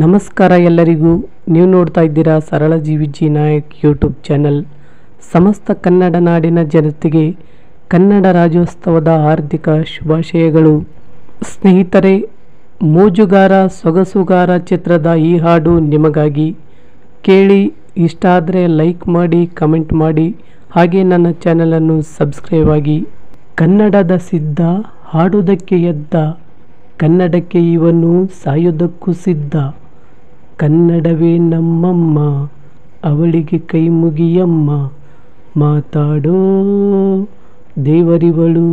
ನಮಸ್ಕಾರ ಎಲ್ಲರಿಗೂ. ನೀವು ನೋಡ್ತಾ ಇದ್ದೀರಾ ಸರಳ ಜಿ ನಾಯಕ್ ಯೂಟ್ಯೂಬ್ ಚಾನಲ್. ಸಮಸ್ತ ಕನ್ನಡ ನಾಡಿನ ಜನತೆಗೆ ಕನ್ನಡ ರಾಜ್ಯೋತ್ಸವದ ಹಾರ್ದಿಕ ಶುಭಾಶಯಗಳು. ಸ್ನೇಹಿತರೆ, ಮೋಜುಗಾರ ಸೊಗಸುಗಾರ ಚಿತ್ರದ ಈ ಹಾಡು ನಿಮಗಾಗಿ. ಕೇಳಿ, ಇಷ್ಟ ಆದರೆ ಲೈಕ್ ಮಾಡಿ, ಕಮೆಂಟ್ ಮಾಡಿ, ಹಾಗೆ ನನ್ನ ಚಾನಲನ್ನು ಸಬ್ಸ್ಕ್ರೈಬ್ ಆಗಿ. ಕನ್ನಡದ ಸಿದ್ಧ, ಹಾಡುವುದಕ್ಕೆ ಎದ್ದ, ಕನ್ನಡಕ್ಕೆ ಇವನು ಸಾಯುವುದಕ್ಕೂ ಸಿದ್ಧ. ಕನ್ನಡವೇ ನಮ್ಮಮ್ಮ, ಅವಳಿಗೆ ಕೈ ಮುಗಿಯಮ್ಮ. ಮಾತಾಡೋ ದೇವರಿವಳು,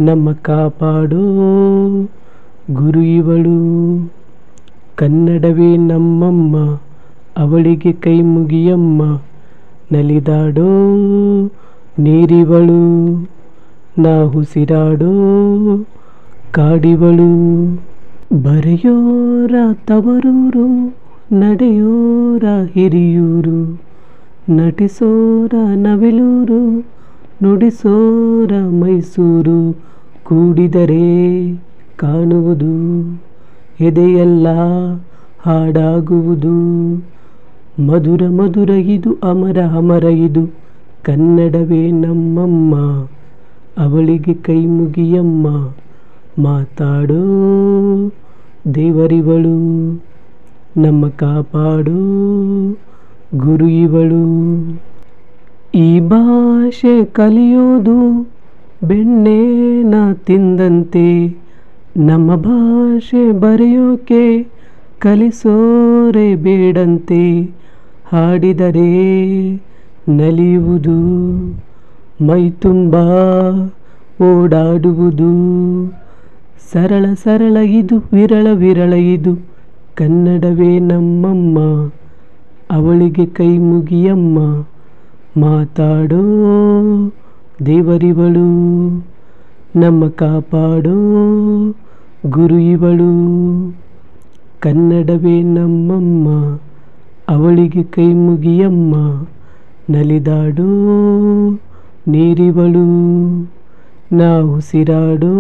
ನಮ್ಮ ಕಾಪಾಡೋ ಗುರು ಇವಳು. ಕನ್ನಡವೇ ನಮ್ಮಮ್ಮ, ಅವಳಿಗೆ ಕೈ ಮುಗಿಯಮ್ಮ. ನಲಿದಾಡೋ ನೀರಿವಳು, ನಾ ಉಸಿರಾಡೋ ಕಾಡಿವಳು. ಬರೆಯೋರ ತವರೂರು, ನಡೆಯೋರ ಹಿರಿಯೂರು, ನಟಿಸೋರ ನವಿಲೂರು, ನುಡಿಸೋರ ಮೈಸೂರು. ಕೂಡಿದರೆ ಕಾಣುವುದು, ಎದೆಯೆಲ್ಲ ಹಾಡಾಗುವುದು. ಮಧುರ ಮಧುರ ಇದು, ಅಮರ ಅಮರ ಇದು, ಕನ್ನಡವೇ ನಮ್ಮಮ್ಮ, ಅವಳಿಗೆ ಕೈ ಮುಗಿಯಮ್ಮ. ಮಾತಾಡೋ ದೇವರಿವಳು, ನಮ್ಮ ಕಾಪಾಡೋ ಗುರು ಇವಳು. ಈ ಭಾಷೆ ಕಲಿಯೋದು ಬೆಣ್ಣೆನ ತಿಂದಂತೆ, ನಮ್ಮ ಭಾಷೆ ಬರೆಯೋಕೆ ಕಲಿಸೋರೆ ಬೇಡಂತೆ. ಹಾಡಿದರೆ ನಲಿಯುವುದು, ಮೈ ತುಂಬ ಓಡಾಡುವುದು. ಸರಳ ಸರಳ ಇದು, ವಿರಳ ವಿರಳ ಇದು, ಕನ್ನಡವೇ ನಮ್ಮಮ್ಮ, ಅವಳಿಗೆ ಕೈ ಮುಗಿಯಮ್ಮ. ಮಾತಾಡೋ ದೇವರಿವಳು, ನಮ್ಮ ಕಾಪಾಡೋ ಗುರು ಇವಳು. ಕನ್ನಡವೇ ನಮ್ಮಮ್ಮ, ಅವಳಿಗೆ ಕೈ ಮುಗಿಯಮ್ಮ. ನಲಿದಾಡೋ ನೀರಿವಳು, ನಾ ಉಸಿರಾಡೋ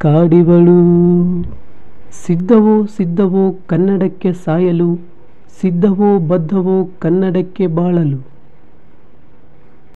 ಕಾಡಿವಳು. ಸಿದ್ಧವೋ ಸಿದ್ಧವೋ ಕನ್ನಡಕ್ಕೆ ಸಾಯಲು, ಸಿದ್ಧವೋ ಬದ್ಧವೋ ಕನ್ನಡಕ್ಕೆ ಬಾಳಲು.